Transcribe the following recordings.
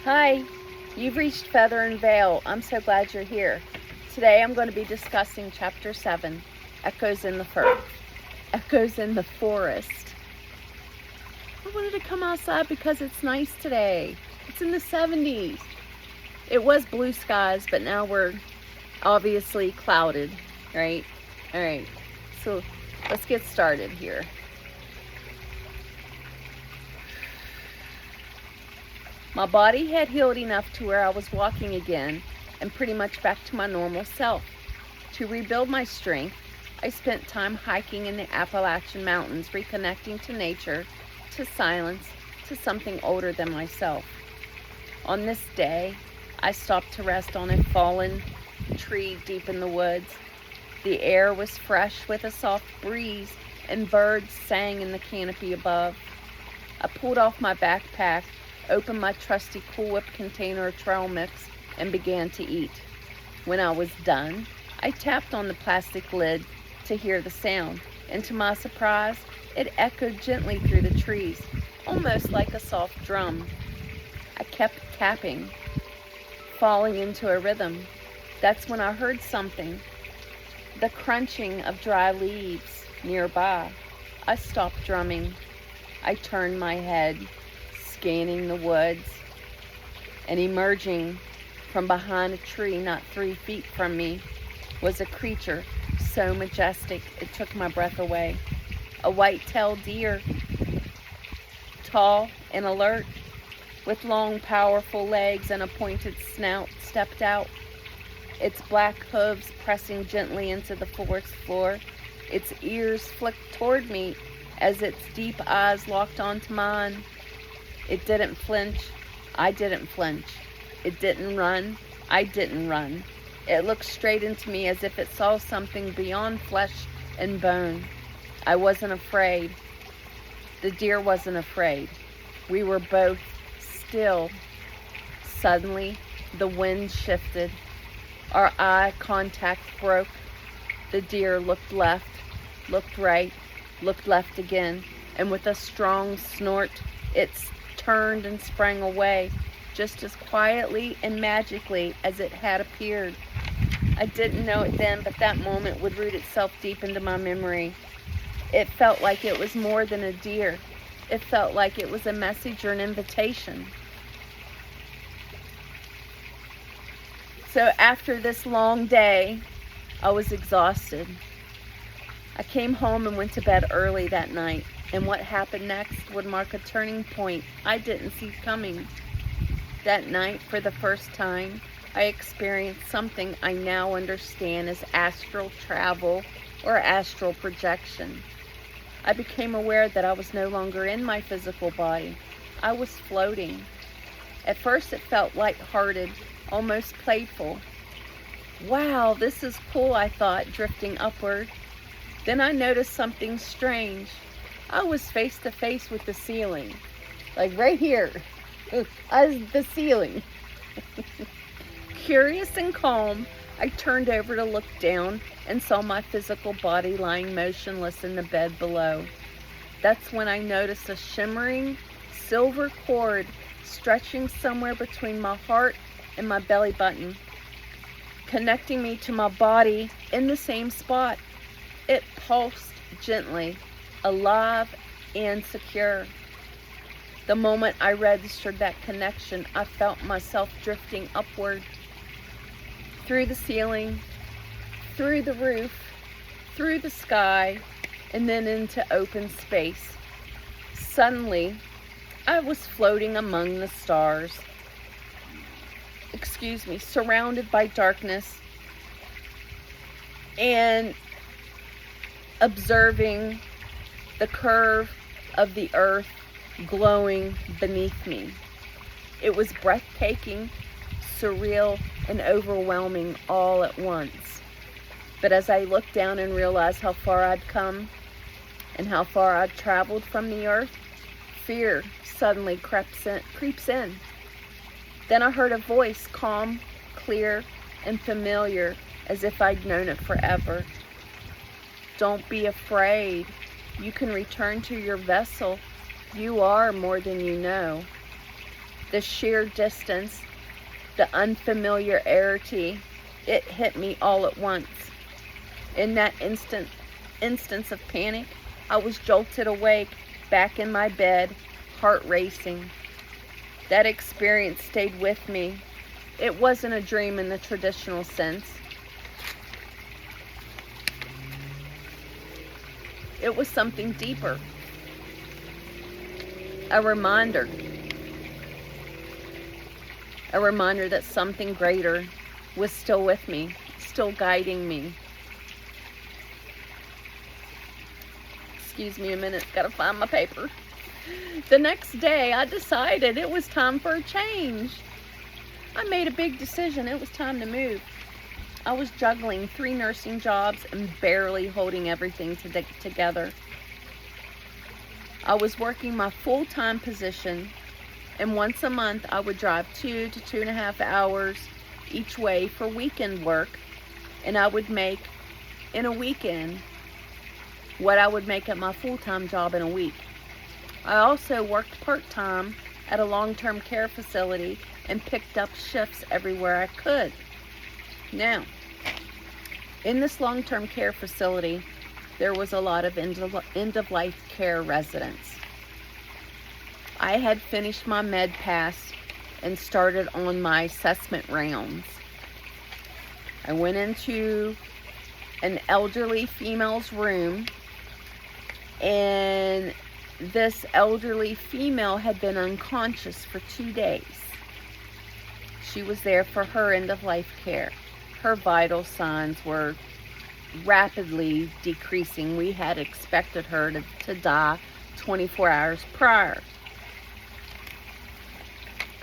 Hi, you've reached Feather and Veil. I'm so glad you're here. Today I'm going to be discussing Chapter 7, Echoes in the Echoes in the Forest. I wanted to come outside because it's nice today. It's in the 70s. It was blue skies, but now we're obviously clouded, right? Alright, so let's get started here. My body had healed enough to where I was walking again and pretty much back to my normal self. To rebuild my strength, I spent time hiking in the Appalachian Mountains, reconnecting to nature, to silence, to something older than myself. On this day, I stopped to rest on a fallen tree deep in the woods. The air was fresh with a soft breeze, and birds sang in the canopy above. I pulled off my backpack, opened my trusty Cool Whip container of trail mix, and began to eat. When I was done, I tapped on the plastic lid to hear the sound, and to my surprise, it echoed gently through the trees, almost like a soft drum. I kept tapping, falling into a rhythm. That's when I heard something, the crunching of dry leaves nearby. I stopped drumming. I turned my head, scanning the woods, and emerging from behind a tree not 3 feet from me was a creature so majestic it took my breath away. A white-tailed deer, tall and alert, with long, powerful legs and a pointed snout, stepped out, its black hooves pressing gently into the forest floor. Its ears flicked toward me as its deep eyes locked onto mine. It didn't flinch. I didn't flinch. It didn't run. I didn't run. It looked straight into me as if it saw something beyond flesh and bone. I wasn't afraid. The deer wasn't afraid. We were both still. Suddenly, the wind shifted. Our eye contact broke. The deer looked left, looked right, looked left again, and with a strong snort, it turned and sprang away, just as quietly and magically as it had appeared. I didn't know it then, but that moment would root itself deep into my memory. It felt like it was more than a deer. It felt like it was a message or an invitation. So after this long day, I was exhausted. I came home and went to bed early that night, and what happened next would mark a turning point I didn't see coming. That night, for the first time, I experienced something I now understand as astral travel or astral projection. I became aware that I was no longer in my physical body. I was floating. At first it felt lighthearted, almost playful. Wow, this is cool, I thought, drifting upward. Then I noticed something strange. I was face to face with the ceiling. Like right here. The ceiling. Curious and calm, I turned over to look down and saw my physical body lying motionless in the bed below. That's when I noticed a shimmering silver cord stretching somewhere between my heart and my belly button, connecting me to my body in the same spot. It pulsed gently, alive and secure. The moment I registered that connection, I felt myself drifting upward, through the ceiling, through the roof, through the sky, and then into open space. Suddenly, I was floating among the stars. Surrounded by darkness and observing the curve of the earth glowing beneath me. It was breathtaking, surreal, and overwhelming all at once. But as I looked down and realized how far I'd come and how far I'd traveled from the earth, fear suddenly creeps in. Then I heard a voice, calm, clear, and familiar, as if I'd known it forever. Don't be afraid. You can return to your vessel. You are more than you know. The sheer distance, the unfamiliarity, it hit me all at once. In that instance of panic, I was jolted awake, back in my bed, heart racing. That experience stayed with me. It wasn't a dream in the traditional sense. It was something deeper. A reminder that something greater was still with me, still guiding me. Excuse me a minute, gotta find my paper. The next day, I decided it was time for a change. I made a big decision. It was time to move. I was juggling 3 nursing jobs and barely holding everything together. I was working my full-time position, and once a month I would drive 2 to 2.5 hours each way for weekend work, and I would make in a weekend what I would make at my full-time job in a week. I also worked part-time at a long-term care facility and picked up shifts everywhere I could. Now, in this long-term care facility, there was a lot of end-of-life care residents. I had finished my med pass and started on my assessment rounds. I went into an elderly female's room, and this elderly female had been unconscious for 2 days. She was there for her end-of-life care. Her vital signs were rapidly decreasing. We had expected her to die 24 hours prior.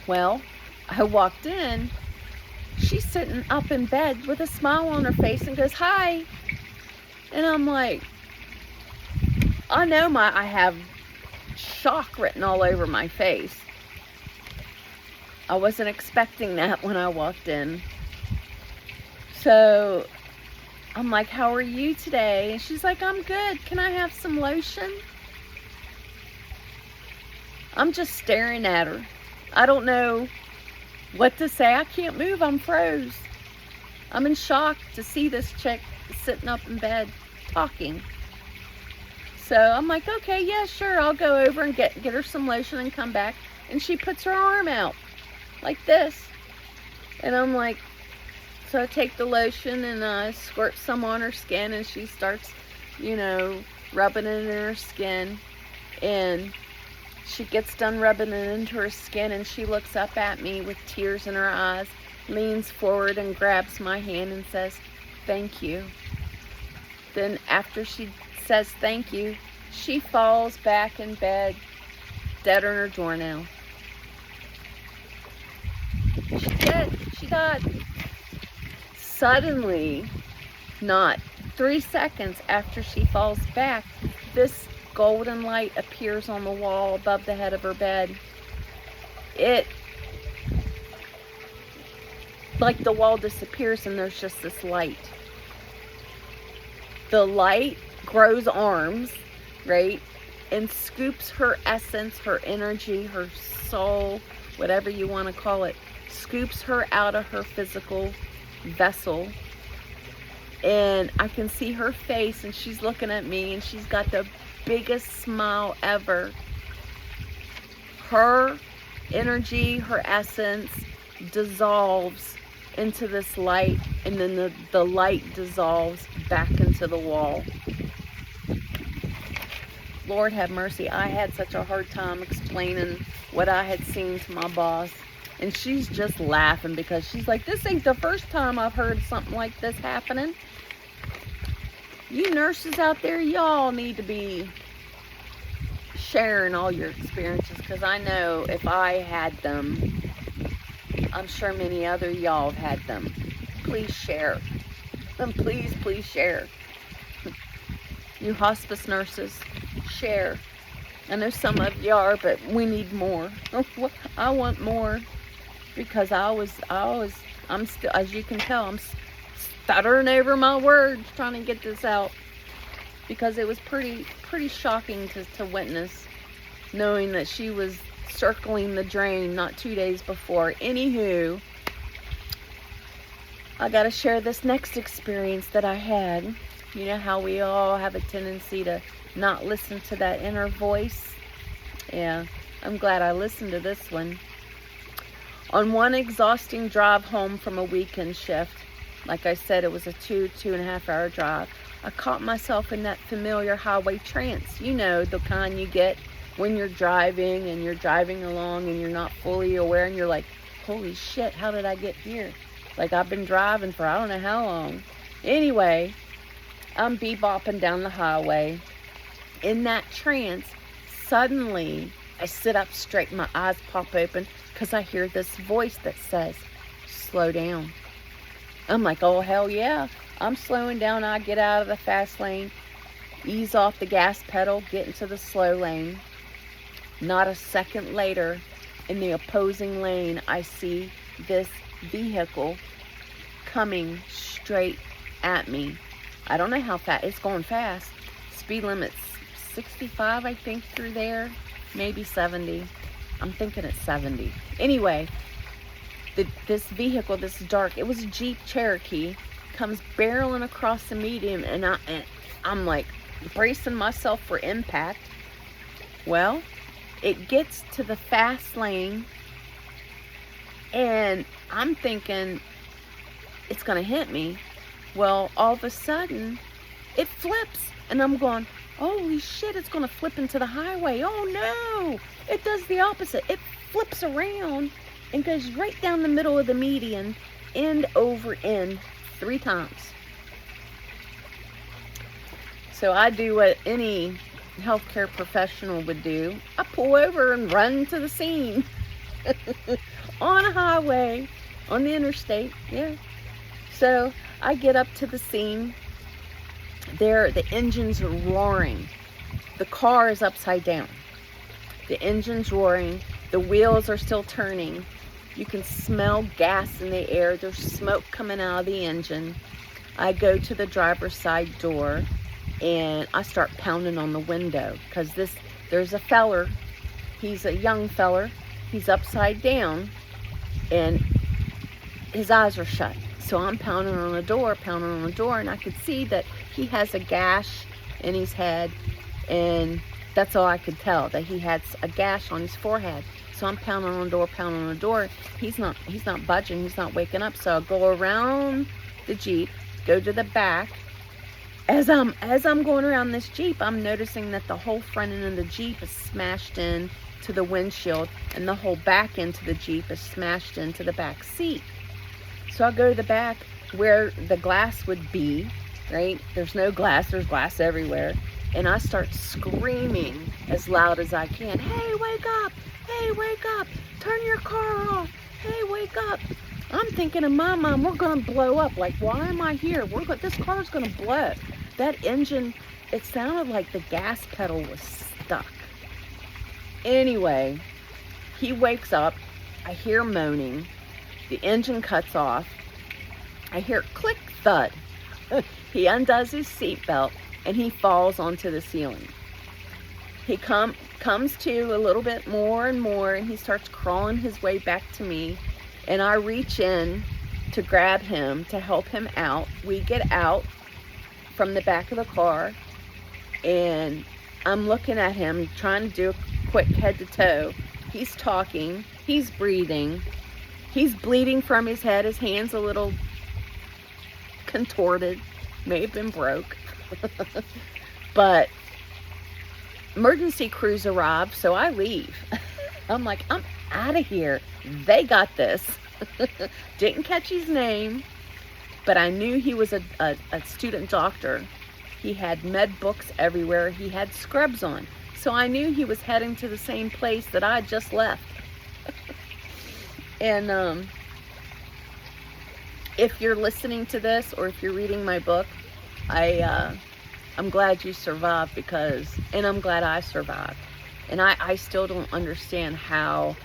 Well, I walked in. She's sitting up in bed with a smile on her face and goes, "Hi." And I'm like, I know I have shock written all over my face. I wasn't expecting that when I walked in. So I'm like, "How are you today?" And she's like, "I'm good. Can I have some lotion?" I'm just staring at her. I don't know what to say. I can't move. I'm froze. I'm in shock to see this chick sitting up in bed talking. So I'm like, "Okay, yeah, sure. I'll go over and get her some lotion and come back." And she puts her arm out like this. And I'm like, so I take the lotion and I squirt some on her skin, and she starts, rubbing it in her skin. And she gets done rubbing it into her skin, and she looks up at me with tears in her eyes, leans forward and grabs my hand and says, "Thank you." Then after she says thank you, she falls back in bed, dead on her doornail. She's dead. She died. Suddenly, not 3 seconds after she falls back, this golden light appears on the wall above the head of her bed. Like the wall disappears and there's just this light. The light grows arms, right? And scoops her essence, her energy, her soul, whatever you want to call it, scoops her out of her physical vessel. And I can see her face, and she's looking at me, and she's got the biggest smile ever. Her energy, her essence dissolves into this light, and then the light dissolves back into the wall. Lord have mercy, I had such a hard time explaining what I had seen to my boss. And she's just laughing because she's like, "This ain't the first time I've heard something like this happening. You nurses out there, y'all need to be sharing all your experiences, because I know if I had them, I'm sure many other y'all have had them. Please share. And please share. You hospice nurses, share. I know some of you are, but we need more. I want more, because I'm still, as you can tell, I'm stuttering over my words trying to get this out, because it was pretty shocking to witness, knowing that she was circling the drain not 2 days before. Anywho, I got to share this next experience that I had. You know how we all have a tendency to not listen to that inner voice? Yeah, I'm glad I listened to this one. On one exhausting drive home from a weekend shift, like I said, it was a 2.5 hour drive, I caught myself in that familiar highway trance. You know, the kind you get when you're driving and you're driving along and you're not fully aware and you're like, holy shit, how did I get here? Like, I've been driving for I don't know how long. Anyway, I'm bebopping down the highway. In that trance, suddenly I sit up straight, my eyes pop open because I hear this voice that says, slow down. I'm like, oh, hell yeah. I'm slowing down. I get out of the fast lane, ease off the gas pedal, get into the slow lane. Not a second later, in the opposing lane, I see this vehicle coming straight at me. I don't know how fast. It's going fast. Speed limit's 65, I think, through there. Maybe 70. I'm thinking it's 70. Anyway, this vehicle, this dark, it was a Jeep Cherokee, comes barreling across the median, and I'm like bracing myself for impact. Well, it gets to the fast lane, and I'm thinking it's gonna hit me. Well, all of a sudden, it flips, and I'm going, holy shit, it's gonna flip into the highway. Oh no! It does the opposite. It flips around and goes right down the middle of the median, end over end, 3 times. So I do what any healthcare professional would do. I pull over and run to the scene. On a highway, on the interstate, yeah. So I get up to the scene. There, the engine's roaring. The car is upside down. The engine's roaring. The wheels are still turning. You can smell gas in the air. There's smoke coming out of the engine. I go to the driver's side door and I start pounding on the window because there's a feller. He's a young feller. He's upside down and his eyes are shut. So I'm pounding on the door, and I could see that he has a gash in his head, and that's all I could tell, that he had a gash on his forehead. So I'm pounding on the door. He's not budging. He's not waking up. So I go around the Jeep, go to the back. As I'm going around this Jeep, I'm noticing that the whole front end of the Jeep is smashed in to the windshield, and the whole back end of the Jeep is smashed into the back seat. So I go to the back where the glass would be, right? There's no glass. There's glass everywhere. And I start screaming as loud as I can. Hey, wake up! Hey, wake up! Turn your car off! Hey, wake up! I'm thinking in my mind, we're going to blow up. Like, why am I here? This car's going to blow. That engine, it sounded like the gas pedal was stuck. Anyway, he wakes up. I hear moaning. The engine cuts off. I hear click thud. He undoes his seatbelt and he falls onto the ceiling. He comes to a little bit more and more, and he starts crawling his way back to me, and I reach in to grab him to help him out. We get out from the back of the car, and I'm looking at him trying to do a quick head to toe. He's talking, he's breathing, he's bleeding from his head. His hand's a little contorted, may have been broke. But emergency crews arrive, so I leave. I'm like, I'm out of here. They got this. Didn't catch his name, but I knew he was a student doctor. He had med books everywhere. He had scrubs on. So I knew he was heading to the same place that I just left. And if you're listening to this, or if you're reading my book, I'm glad you survived, and I'm glad I survived. And I still don't understand how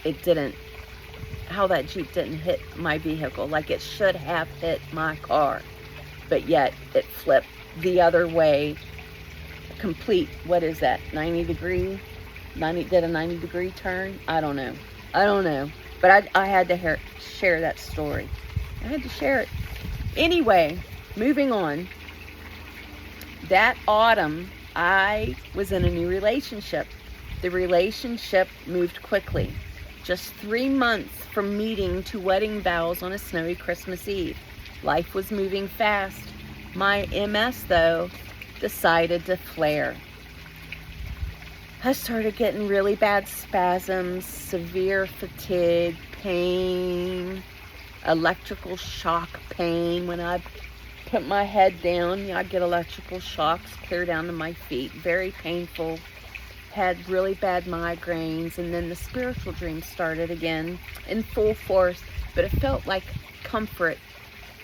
that Jeep didn't hit my vehicle like it should have hit my car. But yet it flipped the other way, complete, what is that, 90 degree? Did a 90-degree turn? I don't know. But I had to share that story. I had to share it. Anyway, moving on. That autumn, I was in a new relationship. The relationship moved quickly. Just 3 months from meeting to wedding vows on a snowy Christmas Eve. Life was moving fast. My MS, though, decided to flare. I started getting really bad spasms, severe fatigue, pain, electrical shock pain. When I put my head down, I get electrical shocks clear down to my feet. Very painful. Had really bad migraines, and then the spiritual dreams started again in full force, but it felt like comfort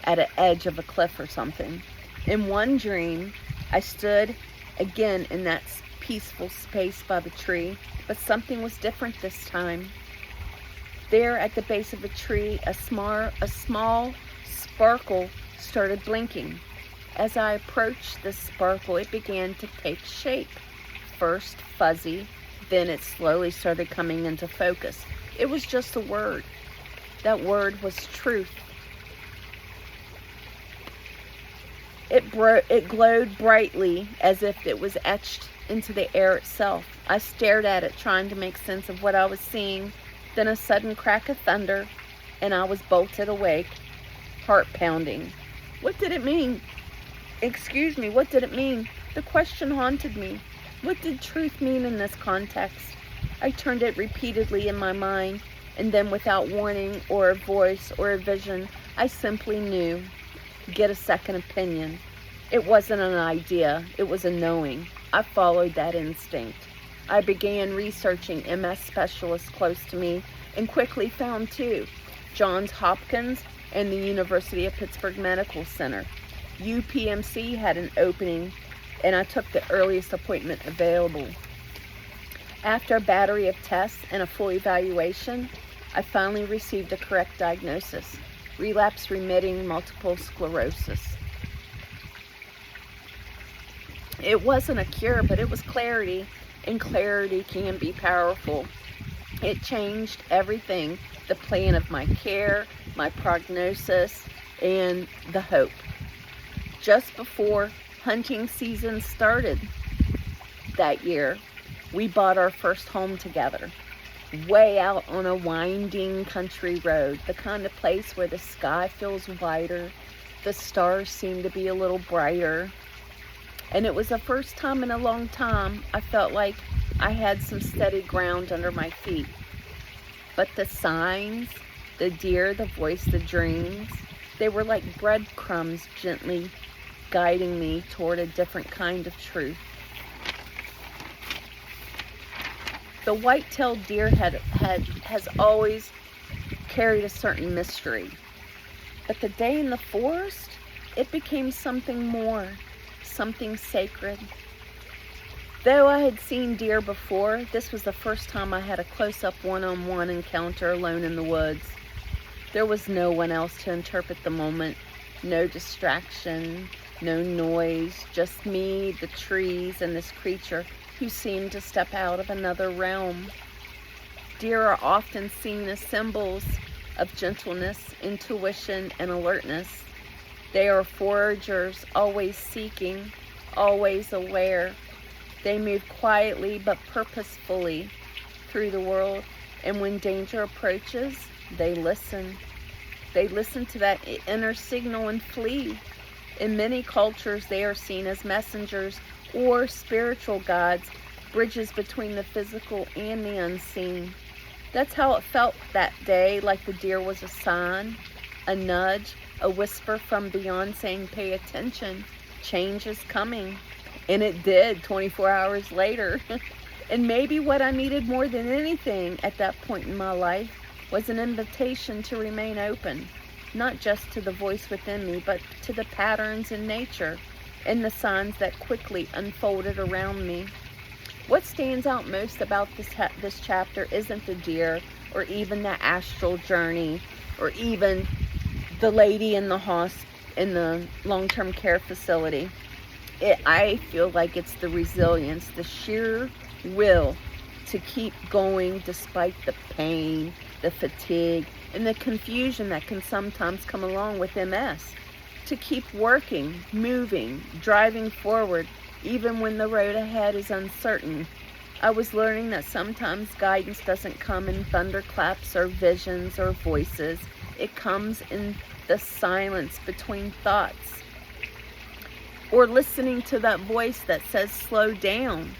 at an edge of a cliff or something. In one dream, I stood again in that peaceful space by the tree, but something was different this time. There at the base of a tree, a small sparkle started blinking. As I approached this sparkle, it began to take shape. First fuzzy, then it slowly started coming into focus. It was just a word. That word was truth. It glowed brightly as if it was etched into the air itself. I stared at it, trying to make sense of what I was seeing. Then a sudden crack of thunder, and I was bolted awake, heart pounding. What did it mean? Excuse me, what did it mean? The question haunted me. What did truth mean in this context? I turned it repeatedly in my mind, and then without warning or a voice or a vision, I simply knew. Get a second opinion. It wasn't an idea, it was a knowing. I followed that instinct. I began researching MS specialists close to me and quickly found two, Johns Hopkins and the University of Pittsburgh Medical Center. UPMC had an opening, and I took the earliest appointment available. After a battery of tests and a full evaluation, I finally received a correct diagnosis: relapse-remitting multiple sclerosis. It wasn't a cure, but it was clarity, and clarity can be powerful. It changed everything, the plan of my care, my prognosis, and the hope. Just before hunting season started that year, we bought our first home together, way out on a winding country road, the kind of place where the sky feels wider, the stars seem to be a little brighter. And it was the first time in a long time I felt like I had some steady ground under my feet. But the signs, the deer, the voice, the dreams, they were like breadcrumbs gently guiding me toward a different kind of truth. The white-tailed deer has always carried a certain mystery. But the day in the forest, it became something more, something sacred. Though I had seen deer before, this was the first time I had a close-up one-on-one encounter alone in the woods. There was no one else to interpret the moment, no distraction, no noise, just me, the trees, and this creature who seemed to step out of another realm. Deer are often seen as symbols of gentleness, intuition, and alertness. They are foragers, always seeking, always aware. They move quietly but purposefully through the world, and when danger approaches, they listen. They listen to that inner signal and flee. In many cultures, they are seen as messengers or spiritual guides, bridges between the physical and the unseen. That's how it felt that day, like the deer was a sign, a nudge, a whisper from beyond saying, pay attention, change is coming. And it did 24 hours later. And maybe what I needed more than anything at that point in my life was an invitation to remain open, not just to the voice within me, but to the patterns in nature and the signs that quickly unfolded around me. What stands out most about this chapter isn't the deer, or even the astral journey, or even the lady in the long-term care facility. I feel like it's the resilience, the sheer will to keep going despite the pain, the fatigue, and the confusion that can sometimes come along with MS. To keep working, moving, driving forward, even when the road ahead is uncertain. I was learning that sometimes guidance doesn't come in thunderclaps or visions or voices. It comes in the silence between thoughts, or listening to that voice that says slow down,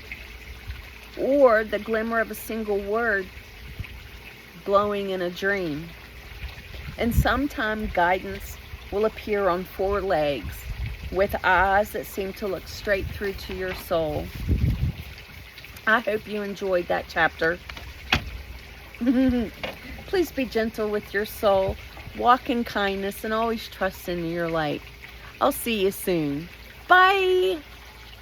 or the glimmer of a single word glowing in a dream. And sometimes guidance will appear on 4 legs with eyes that seem to look straight through to your soul. I hope you enjoyed that chapter. Please be gentle with your soul, walk in kindness, and always trust in your light. I'll see you soon. Bye!